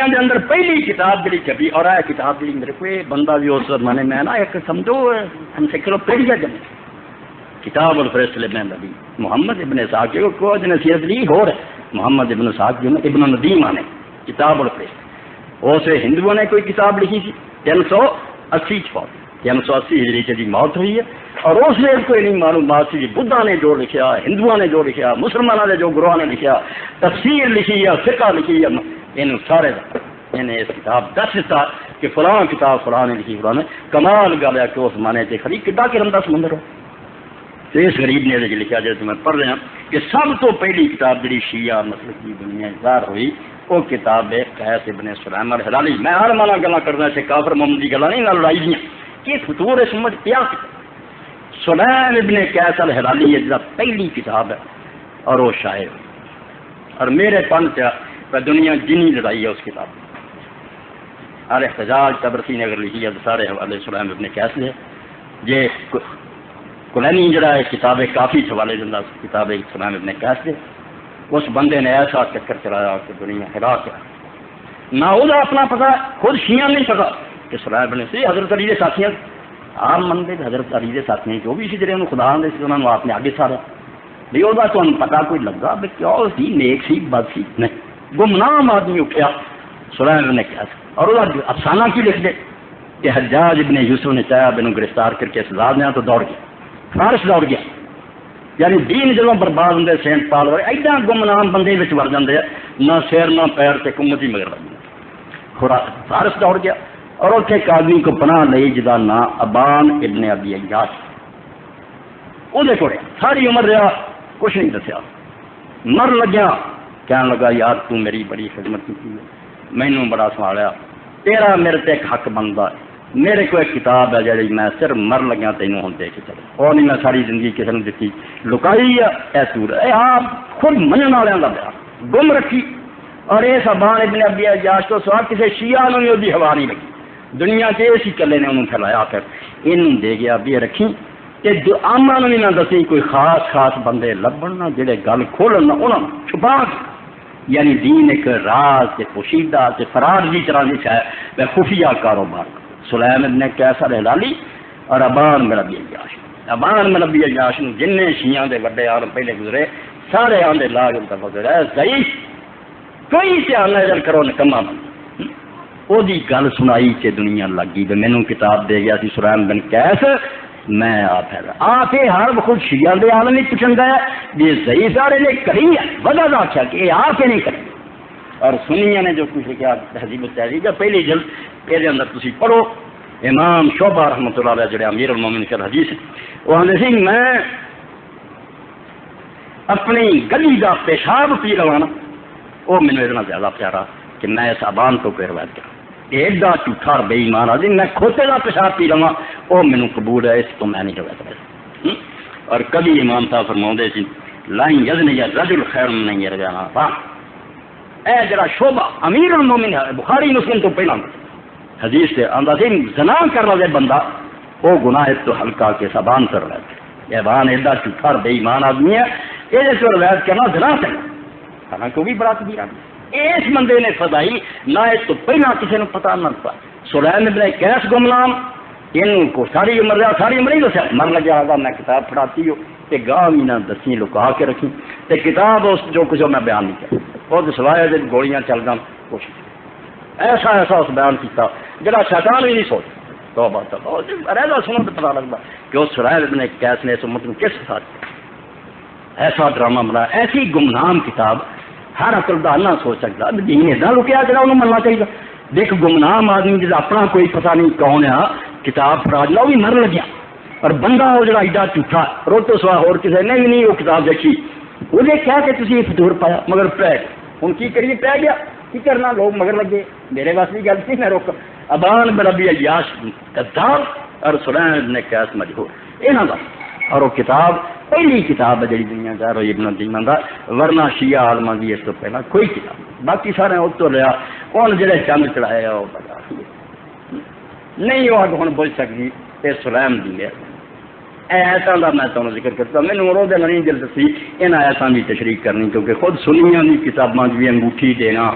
دنیا کے اندر پہلی کتاب جی چھپی اور یہ کتاب جی میرے کو بندہ بھی اس زمانے میں نا ایک سمجھو انسائکلوپیڈیا کتاب الفرسل میں نبی محمد ابن اسحاق کو نصیحت لی ہو رہے محمد ابن اسحاق ابن ندیم آنے کتاب الفرسل اسے ہندوؤں نے کوئی کتاب لکھی تھی 380 چھپاؤ 380 ہجری سے جی موت ہوئی ہے اور اس نے کوئی نہیں معلومات سی بدھا نے جو لکھا ہندوؤں نے جو لکھا مسلمانوں نے جو گروہ نے لکھا تفسیر لکھی یا فقہ لکھی یا ان سارے انہیں اس کتاب دس دیتا کہ فلاں کتاب فلاں نے لکھی فلاں نے کمال گل ہے کہ اس زمانے سے خرید کڈا کے رمدہ سمندر ہو تو اس غریب نے لکھا جیسے میں پڑھ رہا کہ سب تو پہلی کتاب جی شیعہ مسلک کی دنیا ظاہر ہوئی وہ کتاب ہے قیس ابن سلیم الہلالی میں ہر مانا گلا کرنا سے کافر محمدی گلا نہیں نہ لڑائی دیا کہ فطور سمجھ پیا سلیم ابن قیس الہلالی ہے جس پہلی کتاب ہے اور وہ شاعر اور میرے پن پہ دنیا جنی لڑائی ہے اس کتاب اور احتجاج تبرسی نے اگر لکھی ہے تو سارے حوالے سلیم ابن قیس ہے یہ کلینی جڑا ہے کتاب کافی حوالے دن کتاب سلیم ابن قیس ہے اس بندے نے ایسا چکر چلایا کہ دنیا ہرا کیا نہ وہ اپنا پتا خود شیعہ نہیں پتا کہ سلیم ابن سی حضرت علی کے ساتھی عام مندے حضرت علی کے ساتھی جو بھی اسی طرح انہوں خدا دے انہوں نے آپ نے آگے سارا بھی وہ پتا کوئی لگا بھی کیا سی نیک سی بد سی نہیں گمنام آدمی اٹھیا سلیم ابن قیس اور وہ افسانہ کی لکھ دے کہ حجاج ابن یوسف نے چاہا بینوں گرفتار کر کے سزا دیا تو دوڑ گیا فارس دوڑ گیا یعنی دین جدوں برباد ہوں سینٹ پال ہوئے ایڈا گمنام بندے وڑ جاتے نہ سیر نہ پیر سے کمت ہی مگر لگ فارس دوڑ گیا اور اتنے ایک آدمی کو پناہ لئی جدا نام ابان ابن ابی ایاش وہ کو ساری عمر رہا کچھ نہیں دسیا مر لگیا کہنے لگا یار تو میری بڑی خدمت کی مینوں بڑا سنبھالیا تیرا میرے تے ایک حق بنتا ہے میرے کو ایک کتاب ہے جی میں صرف مر لگیا تینوں ہوں دے کے چلے اور نہیں میں ساری زندگی کسی نے دیتی لکائی ہے سور آپ خود منن والوں کا بیان گم رکھی اور یہ ابان ابن ابی ایاش تو سوا کسی شیعہ نے بھی ہوا نہیں لگی دنیا کے اسی کلے نے انہوں پھیلایا پھر انہوں دے گیا بھی رکھی کہ آما نے نہ دسی کوئی خاص خاص بندے لبن نہ جڑے گل کھولن نہ انہوں چھپا یعنی دین ایک راز سے پوشیدہ سے فرار کی طرح لکھا ہے میں خفیہ کاروبار سلیم ابن قیس الہلالی اور ابان بن ابی ایاش ابان بن ابی ایاش جن شیعہ دے وڈے عالم پہلے گزرے سارے آندے لاگ ان کا گزرا ضعیف کوئی سے نظر کرو نکما بن وہ گل سنائی کہ دنیا لگ گئی تو مینوں کتاب دے گیا سی سلیم بن قیس میں آپ یہ ہر خود شیعہ دے عالم ہی پوچھن گیا یہ ضعیف سارے نے کری ہے وجہ آخیا کہ یہ آپ نہیں کری اور سنیاں نے جو کچھ لکھا تہذیب التہذیب پہلی جلد یہ اندر تسی پڑھو امام شعبہ رحمۃ اللہ علیہ جڑے امیر المومنین کے حدیث وہ آدھے سی میں اپنی گلی کا پیشاب پی لوا نا وہ مینوں اتنا زیادہ پیارا کہ میں اس ابان تو کوئی روایت کرا ایڈا جھوٹا بے ایمان آدمی میں کھوتے کا پیشاب پی لوا وہ مینوں قبول ہے اس تو میں نہیں روایت کرتا اور کبھی امام صاحب فرماؤندے سی لائن یزنی یا رجل خیر نہیں رجانا اے جڑا شعبہ امیر المومنین ہے بخاری مسلم تو پہلا حدیث سے آندا سی زنا کر رہا بندہ وہ گناہ تو ہلکا کے سبان کر رہا ہے یہ بان ایڈا جھوٹا بے ایمان آدمی ہے یہ جیسے روایت کرنا زنا کرنا حالانکہ وہ بھی بڑا کبیر آدمی اس بندے نے فضائی نہ اس تو پہلا کسی نے پتا نہ پا سلیم ابن قیس گمنام ان کو ساری عمر نہیں دسیا مر لگا آگا میں کتاب پڑھاتی ہوں کہ گاہ بھی نہ دسی لکا کے رکھی تو کتاب اس جو کچھ میں بیان نہیں کیا وہ سوائے گولیاں چل گا کچھ ایسا اس بیان کیا جڑا شیطان بھی نہیں سوچ تو بات رہا سنو تو پتا لگتا کہ وہ سلیم ابن قیس نے اس امت کو کس ساتھ ایسا ڈرامہ بنا ایسی گمنام کتاب ہر عقل دا نہ سوچ سکتا دین ادا رکیا جا انہوں مننا چاہیے دیکھ گمنام آدمی جس اپنا کوئی پتہ نہیں کون ہے کتاب فراج وہ بھی مر لگیا اور بندہ وہ جڑا ایڈا جھوٹا روٹو سوا اور کسی نے بھی نہیں وہ کتاب دیکھی وہ کیا کہ تھی فطور پایا مگر پہ ہوں کی کریے پہ گیا کی کرنا لوگ مگر لگے میرے واسطے گل تھی میں روک ابان بن ابی ایاش کذاب اور سلیم ابن قیس مجہول یہاں کا اور وہ کتاب پہلی کتاب ہے جی دنیا ظاہر ہوئی ابن دیمان دا ورنہ شیعہ عالمہ دی اس تو پہلا کوئی کتاب باقی سارے اس تو لیا کون جڑے چند چڑھایا وہ بتا نہیں وہ ہوں بول سکتی یہ سلیم دی ہے ایسا کا میں تمہیں ذکر کرتا میں نے وہ نہیں دلچسپی ان آیاتوں کی تشریح کرنی کیونکہ خود سنیاں کی کتاباں بھی انگوٹھی دینا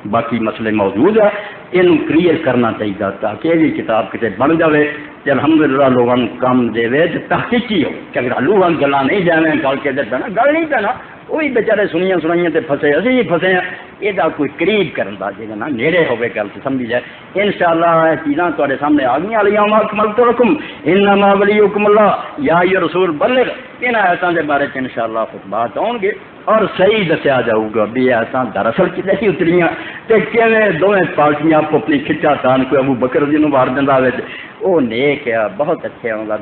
باقی مسئلے موجود ہے، یہ کلیئر کرنا چاہیے تاکہ یہ کتاب کتنے بن جائے تو الحمدللہ لوگوں کو کام دے تو تحقیقی ہو کہ اگر لوگوں گلا نہیں جائیں گل کے پینا گل نہیں پینا وہی بیچارے سنیاں تے پھسے اسی ہی پھسے ہیں، یہ کوئی قریب کرن دا جے نا نیڑے ہوے گل تو سمجھی جائے انشاءاللہ یہ چیزاں تواڈے سامنے آ گئیاں الیوم اکملت لکم انما ولیکم اللہ یا ایھا رسول بلغ ان آیاتاں دے بارے انشاءاللہ خطبات آؤں گے اور صحیح دسیا جاؤ گا بھی ایسا دراصل کتنے ہی اتریاں تے کیویں دوویں پارٹیاں آپ اپنی کھچا تان کوئی ابو بکر جی نوں مار دیندا وچ او نیک ہے بہت اچھے ہوں گا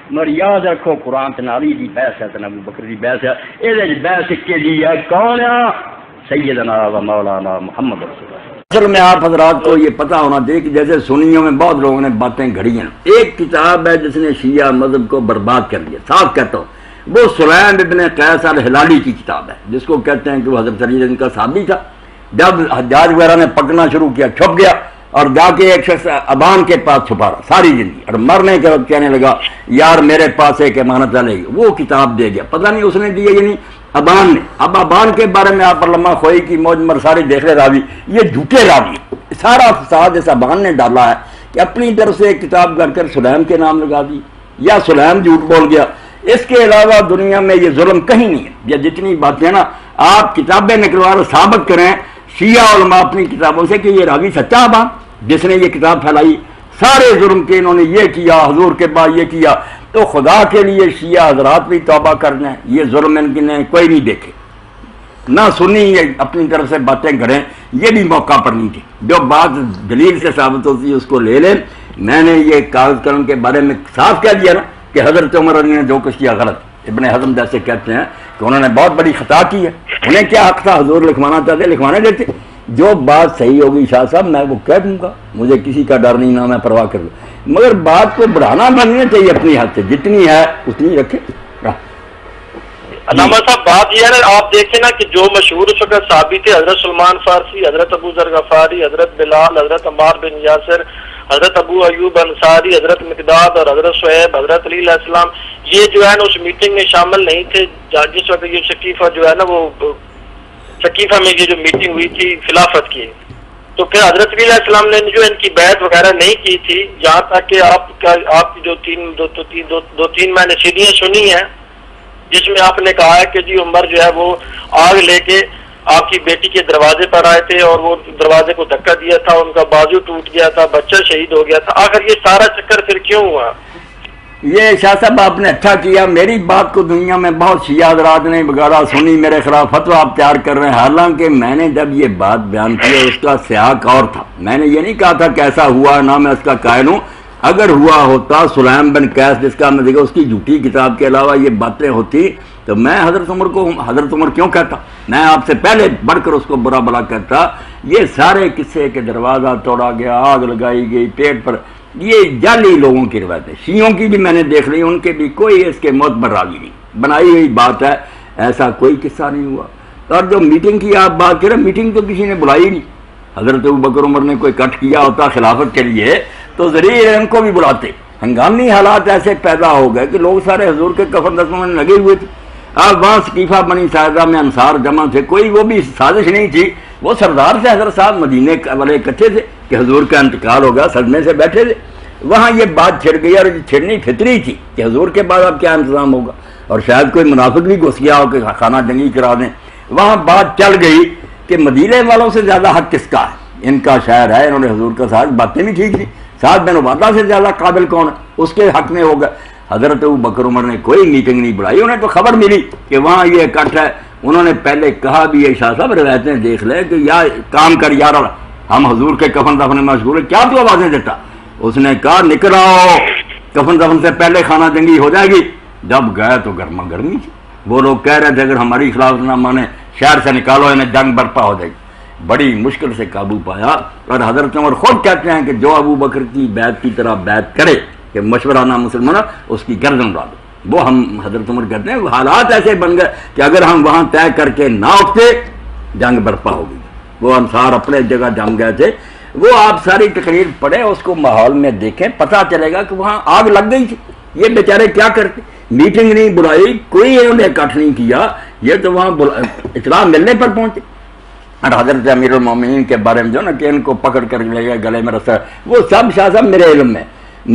مگر یاد رکھو قرآن تے علی دی بحث ہے تے ابو بکر دی بحث ہے اے دے بحث کے لیے کون ہے سیدنا و مولانا محمد رسول اللہ۔ اصل میں آپ حضرات کو یہ پتہ ہونا چاہیے کہ جیسے سنیوں میں بہت لوگوں نے باتیں گھڑی ہیں، ایک کتاب ہے جس نے شیعہ مذہب کو برباد کر دیا، صاف کہتا ہوں، وہ سلیم بن قیس الہلالی کی کتاب ہے جس کو کہتے ہیں کہ وہ حضرت علی ان کا صحابی تھا، جب حجاج وغیرہ نے پکڑنا شروع کیا چھپ گیا اور جا کے ایک شخص ابان کے پاس چھپا رہا ساری زندگی، اور مرنے کے وقت کہنے لگا یار میرے پاس ایک امانت چلے گی، وہ کتاب دے گیا، پتہ نہیں اس نے دی یا نہیں، ابان نے۔ اب ابان کے بارے میں آپ علامہ خوئی کی موج مرساری دیکھ رہے راوی، یہ جھوٹے راوی، سارا فساد اس ابان نے ڈالا ہے کہ اپنی طرف سے ایک کتاب کر کر سلیم کے نام لگا دی یا سلیم جھوٹ بول گیا، اس کے علاوہ دنیا میں یہ ظلم کہیں نہیں ہے۔ یہ جتنی باتیں نا آپ کتابیں نکلوا کر ثابت کریں شیعہ علماء اپنی کتابوں سے کہ یہ راوی سچا ابان جس نے یہ کتاب پھیلائی، سارے جرم کے انہوں نے یہ کیا، حضور کے بعد یہ کیا، تو خدا کے لیے شیعہ حضرات بھی توبہ کرنا ہے، یہ ظلم ان کی نے کوئی نہیں دیکھے، نہ سنی یہ اپنی طرف سے باتیں گھڑیں، یہ بھی موقع پر نہیں تھی، جو بات دلیل سے ثابت ہوتی ہے اس کو لے لیں۔ میں نے یہ کاغذ قلم کے بارے میں صاف کہہ دیا نا کہ حضرت عمر علی نے جو کچھ کیا غلط، ابن حزم جیسے کہتے ہیں کہ انہوں نے بہت بڑی خطا کی ہے، انہیں کیا حق تھا، حضور لکھوانا چاہتے لکھوانے دیتے، جو بات صحیح ہوگی شاہ صاحب میں وہ کہہ دوں گا، مجھے کسی کا ڈر نہیں، نہ میں پرواہ کر لوں، مگر بات کو بڑھانا بننا چاہیے اپنی حد سے، جتنی ہے اتنی رکھے۔ علامہ صاحب بات یہ ہے نا، آپ دیکھیں نا کہ جو مشہور اس وقت صحابی تھے حضرت سلمان فارسی، حضرت ابو ذر غفاری، حضرت بلال، حضرت عمار بن یاسر، حضرت ابو ایوب انصاری، حضرت مقداد اور حضرت شعیب، حضرت علی علیہ السلام، یہ جو ہے نا اس میٹنگ میں شامل نہیں تھے جس وقت یہ شکیفہ جو ہے نا وہ شکیفہ میں یہ جو میٹنگ ہوئی تھی خلافت کی، تو پھر حضرت علی علیہ السلام نے جو ان کی بیعت وغیرہ نہیں کی تھی، یہاں تک کہ آپ کی دو تین میں نے سیڑھیاں سنی ہیں جس میں آپ نے کہا ہے کہ جی عمر جو ہے وہ آگ لے کے آپ کی بیٹی کے دروازے پر آئے تھے اور وہ دروازے کو دھکا دیا تھا، ان کا بازو ٹوٹ گیا تھا، بچہ شہید ہو گیا تھا، آخر یہ سارا چکر پھر کیوں ہوا؟ یہ شاہ صاحب آپ نے اچھا کیا، میری بات کو دنیا میں بہت شیعہ حضرات نے بگاڑا، سنی میرے خلاف فتویٰ آپ تیار کر رہے ہیں، حالانکہ میں نے جب یہ بات بیان کی اس کا سیاق اور تھا، میں نے یہ نہیں کہا تھا کیسا ہوا، نہ میں اس کا قائل ہوں، اگر ہوا ہوتا سلیم بن قیس جس کا میں دیکھا اس کی جھوٹی کتاب کے علاوہ یہ باتیں ہوتی تو میں حضرت عمر کیوں کہتا، میں آپ سے پہلے بڑھ کر اس کو برا بلا کہتا، یہ سارے قصے کے دروازہ توڑا گیا، آگ لگائی گئی پیٹ پر، یہ جعلی لوگوں کی روایتیں، شیعوں کی بھی میں نے دیکھ لی، ان کے بھی کوئی اس کے معتبر راوی نہیں، بنائی ہوئی بات ہے، ایسا کوئی قصہ نہیں ہوا۔ اور جو میٹنگ کی آپ بات کریں، میٹنگ تو کسی نے بلائی نہیں، حضرت ابو بکر عمر نے کوئی کٹ کیا ہوتا خلافت کے لیے تو ضرور ان کو بھی بلاتے، ہنگامی حالات ایسے پیدا ہو گئے کہ لوگ سارے حضور کے کفن دفن میں لگے ہوئے تھے، اب وہاں ثقیفہ بنی ساعدہ میں انصار جمع تھے، کوئی وہ بھی سازش نہیں تھی، وہ سردار سے حضرت صاحب مدینے والے اکٹھے تھے کہ حضور کا انتقال ہوگا، صدمے سے بیٹھے تھے، وہاں یہ بات چھڑ گئی اور چھڑنی فطری تھی کہ حضور کے بعد اب کیا انتظام ہوگا، اور شاید کوئی منافق بھی گھس گیا ہو کہ خانہ جنگی کرا دیں، وہاں بات چل گئی کہ مدینے والوں سے زیادہ حق کس کا ہے، ان کا شاعر ہے، انہوں نے حضور کا ساتھ، باتیں بھی ٹھیک تھیں، ساتھ بن عبادہ سے زیادہ قابل کون ہے، اس کے حق میں ہوگا۔ حضرت ابو بکر عمر نے کوئی میٹنگ نہیں بلائی، انہیں تو خبر ملی کہ وہاں یہ اکٹھ ہے، انہوں نے پہلے کہا بھی یہ شاہ صاحب روایتیں دیکھ لے کہ یا کام کر یار ہم حضور کے کفن دفن میں مشغول ہیں، کیا تو آوازیں دیتا، اس نے کہا نکل آؤ کفن دفن سے پہلے خانہ جنگی ہو جائے گی، جب گئے تو گرما گرمی تھی، وہ لوگ کہہ رہے تھے اگر ہماری خلافت نہ مانے شہر سے نکالو، انہیں جنگ برپا ہو جائے گی، بڑی مشکل سے قابو پایا، اور حضرت عمر خود کہتے ہیں کہ جو ابو بکر کی بیعت کی طرح بیعت کرے کہ مشورہ نہ مسلمان اس کی گردن اڑا دو، وہ ہم حضرت عمر کہتے ہیں حالات ایسے بن گئے کہ اگر ہم وہاں طے کر کے نہ اٹھتے جنگ برپا ہو گئی، وہ انصار اپنے جگہ جم گئے تھے، وہ آپ ساری تقریر پڑھیں اس کو ماحول میں دیکھیں، پتہ چلے گا کہ وہاں آگ لگ گئی تھی، یہ بیچارے کیا کرتے، میٹنگ نہیں بلائی، کوئی انہوں نے اکٹھ نہیں کیا، یہ تو وہاں اطلاع ملنے پر پہنچے، اور حضرت امیر المومنین کے بارے میں جو نا کہ ان کو پکڑ کر لے گئے گلے میں رسا، وہ سب شاہ صاحب میرے علم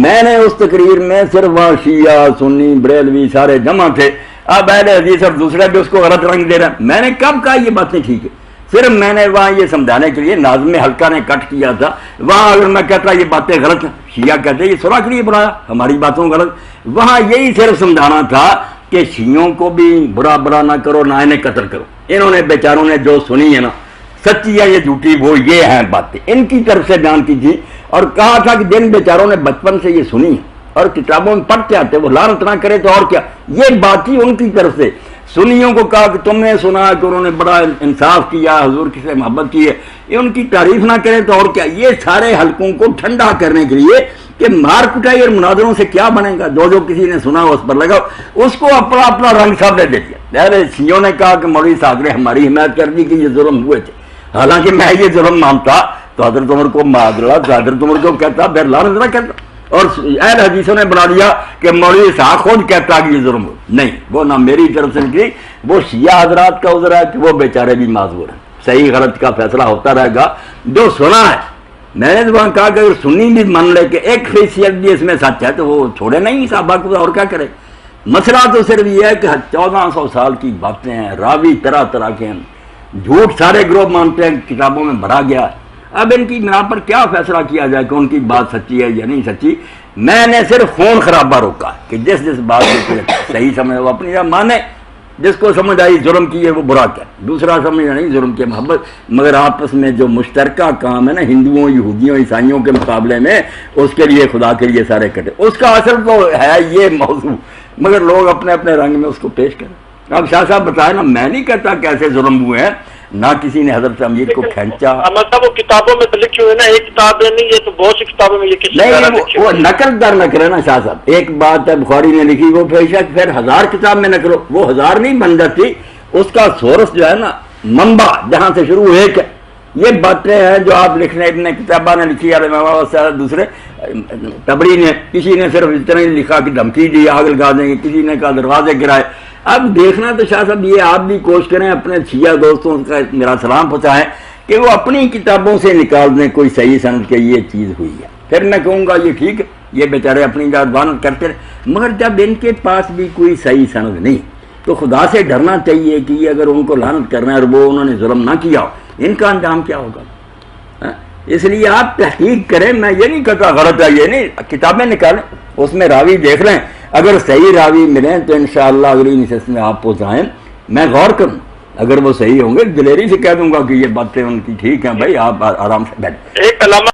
میں نے اس تقریر میں صرف وہاں شیعہ سنی بریلوی سارے جمع تھے، اب اہل حدیث اور دوسرے بھی اس کو غلط رنگ دے رہے ہیں. میں نے کب کہا یہ باتیں ٹھیک ہے؟ صرف میں نے وہاں یہ سمجھانے کے لیے ناظم حلقہ نے کٹ کیا تھا، وہاں اگر میں کہتا یہ باتیں غلط ہیں، شیعہ کہتے یہ صلح کے لیے بنایا ہماری باتوں غلط، وہاں یہی صرف سمجھانا تھا کہ شیعوں کو بھی برا نہ کرو نہ انہیں قتل کرو. انہوں نے بیچاروں نے جو سنی ہے نا سچی ہے یہ جھوٹی وہ یہ ہیں باتیں ان کی طرف سے بیان کی تھی، اور کہا تھا کہ جن بیچاروں نے بچپن سے یہ سنی ہے اور کتابوں میں پڑھتے آتے وہ لعنت نہ کرے تو اور کیا. یہ بات ہی ان کی طرف سے سنیوں کو کہا کہ تم نے سنا کہ انہوں نے بڑا انصاف کیا، حضور کی سے محبت کی ہے، یہ ان کی تعریف نہ کرے تو اور کیا. یہ سارے حلقوں کو ٹھنڈا کرنے کے لیے کہ مار کٹائی اور مناظروں سے کیا بنے گا، جو کسی نے سنا اس پر لگا، اس کو اپنا رنگ سب نے دے دیا. شیعوں نے کہا کہ مولوی صاحب نے ہماری حمایت کر دی کہ یہ ظلم ہوئے تھے، حالانکہ میں یہ ظلم مانتا تو حضرت عمر کو معذرت، حضرت عمر کو کہتا پھر لعنت نہ کرتا. اور اہل حدیثوں نے بنا دیا کہ مولوی صاحب خود کہتا کہ یہ ظلم ہو، نہیں وہ نہ میری طرف سے نکلی، وہ شیعہ حضرات کا عذر ہے کہ وہ بیچارے بھی معذور ہیں. صحیح غلط کا فیصلہ ہوتا رہے گا، جو سنا ہے. میں نے وہاں کہا کہ اگر سنی بھی مان لے کہ ایک حیثیت بھی اس میں سچ ہے تو وہ چھوڑے نہیں صحابہ کو، اور کیا کرے. مسئلہ تو صرف یہ ہے کہ 1400 سال کی باتیں ہیں، راوی طرح طرح کے ہیں، جھوٹ سارے گروہ مانتے ہیں، کتابوں میں بھرا گیا ہے. اب ان کی بنا پر کیا فیصلہ کیا جائے کہ ان کی بات سچی ہے یا نہیں سچی. میں نے صرف خون خرابہ روکا کہ جس بات کو صحیح سمجھے وہ اپنی جگہ مانے، جس کو سمجھ آئی ظلم کی ہے وہ برا کیا، دوسرا سمجھا نہیں ظلم کی محبت. مگر آپس میں جو مشترکہ کام ہے نا ہندوؤں یہودیوں عیسائیوں کے مقابلے میں، اس کے لیے خدا کے لیے سارے کٹے. اس کا اصل تو ہے یہ موضوع، مگر لوگ اپنے اپنے رنگ میں اس کو پیش کریں. اب شاہ صاحب بتائے نا، میں نہیں کہتا کیسے ظلم ہوئے ہیں، نہ کسی نے حضرت امیر کو کھینچا. مطلب وہ کتابوں میں تو لکھے ہوئے نا، ایک کتاب نہیں، یہ تو بہت سی کتابوں میں یہ کسی نہیں، وہ نقل در نہ کرے نا شاہ صاحب. ایک بات ہے بخاری نے لکھی وہ پھر 1000 کتاب میں نقلو، وہ 1000 نہیں بن جاتی. اس کا سورس جو ہے نا منبع جہاں سے شروع ایک ہے. یہ باتیں ہیں جو آپ لکھنے ابن کتابہ نے لکھی ہے، دوسرے تبری نے، کسی نے صرف اس طرح لکھا کہ دھمکی دی آگ لگا دیں گے، کسی نے کہا دروازے گرائے. اب دیکھنا تو شاہ صاحب یہ آپ بھی کوشش کریں، اپنے شیعہ دوستوں کا میرا سلام پہنچائیں کہ وہ اپنی کتابوں سے نکال دیں کوئی صحیح سند کہ یہ چیز ہوئی ہے. پھر میں کہوں گا یہ ٹھیک ہے، یہ بیچارے اپنی جانب کرتے رہے. مگر جب ان کے پاس بھی کوئی صحیح سند نہیں تو خدا سے ڈرنا چاہیے کہ یہ اگر ان کو لعنت کرنا ہے اور وہ انہوں نے ظلم نہ کیا ہو، ان کا انجام کیا ہوگا. اس لیے آپ تحقیق کریں. میں یہ نہیں کہتا غلط ہے، یہ نہیں، کتابیں نکالیں، اس میں راوی دیکھ لیں، اگر صحیح راوی ملیں تو انشاءاللہ اگلی نشست میں آپ پہنچائیں، میں غور کروں. اگر وہ صحیح ہوں گے دلیری سے کہہ دوں گا کہ یہ باتیں ان کی ٹھیک ہیں، بھائی آپ آرام سے بیٹھیں. ایک علامہ